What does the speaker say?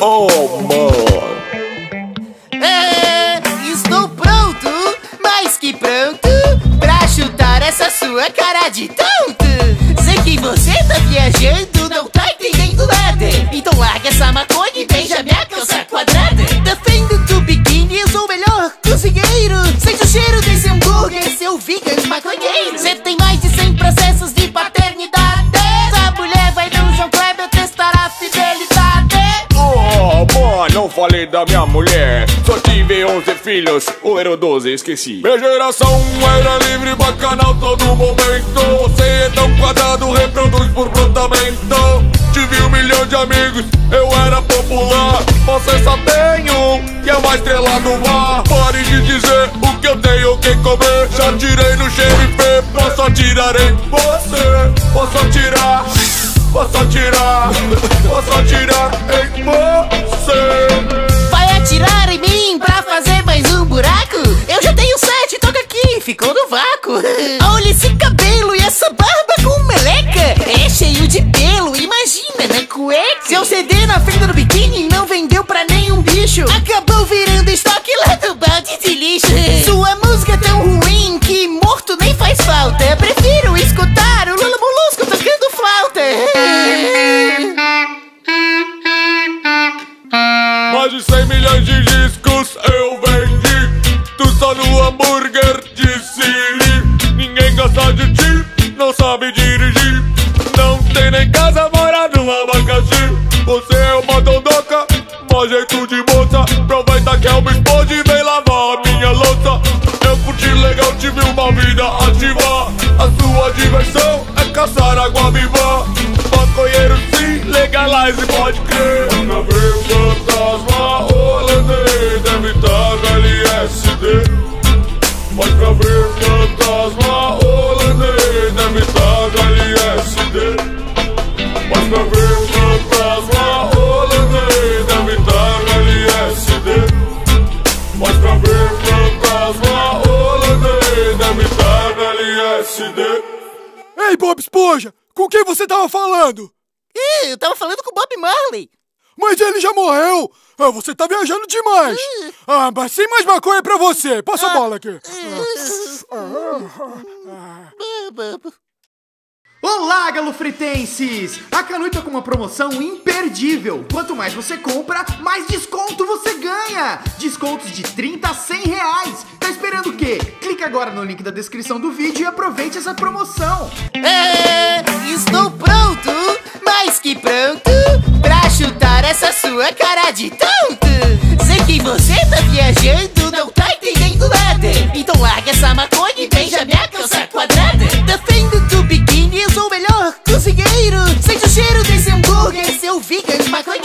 Oh, mano. Estou pronto, mais que pronto, pra chutar essa sua cara de tonto. Sei que você tá viajando, não tá entendendo nada. Então larga essa maconha e beija minha calça quadrada. Defendo tu biquíni, eu sou o melhor cozinheiro. Sente o cheiro desse hambúrguer, seu vegan maconheiro. Cê tem mais de 100 processos de paternidade. Essa mulher vai no João Kleber testar a fidelidade. Oh, mano, não falei da minha mulher. Só tive 11 filhos, o número 12 esqueci. Minha geração era livre, bacanal todo momento. Você é tão quadrado, reproduz por brotamento. Tive 1 milhão de amigos, eu era popular. Você só tem um, que é uma estrela do mar. Pare de dizer o que eu tenho que comer. Já tirei no xerife, posso atirar em você. Posso atirar, posso atirar, posso atirar em você. Vai atirar em mim pra fazer mais um buraco? Eu já tenho 7, toca aqui, ficou no vácuo. Olha esse cabelo e essa barba com meleca. É cheio de pelo, imagina na cueca. Seu CD na fenda do biquíni não vendeu pra nenhum bicho. Acabou virando estoque lá do balde de lixo. Sua música é tão ruim que morto nem faz falta. Prefiro escutar o Lula Molusco tocando flauta. Mais de 100 milhões de discos eu vendi. Tu só no hambúrguer de Siri. Ninguém gosta de ti, não sabe dirigir. Não tem nem casa, mora no abacaxi. Você é uma dondoca, mó jeito de moça. Aproveita que eu me esposo e vem lavar a minha louça. Eu curti legal, tive uma vida ativa. A sua diversão é caçar água viva. Maconheiro sim, legalize, pode crer. Na ver fantasma holandês, deve estar no LSD. Pode pra ver fantasma holandês, deve estar no LSD. Pode pra ver fantasma holandês, deve estar no LSD. Pode pra ver fantasma holandês, deve estar no LSD. Ei, Bob Esponja, com quem você tava falando? Eu tava falando com o Bob Marley. Mas ele já morreu! Você tá viajando demais! Mas sem mais maconha pra você! Passa a bola aqui! Olá, galofretenses! A Canui tá com uma promoção imperdível. Quanto mais você compra, mais desconto você ganha. Descontos de 30 a 100 reais. Tá esperando o quê? Clica agora no link da descrição do vídeo e aproveite essa promoção. Estou pronto, mais que pronto, pra chutar essa sua cara de tonto. Sei que você tá viajando, não tá entendendo nada. Então larga essa maconha e beija minha calça quadrada. Defendo tu biquíni, eu sou o melhor cozinheiro. Sente o cheiro desse hambúrguer, seu vegan maconheiro.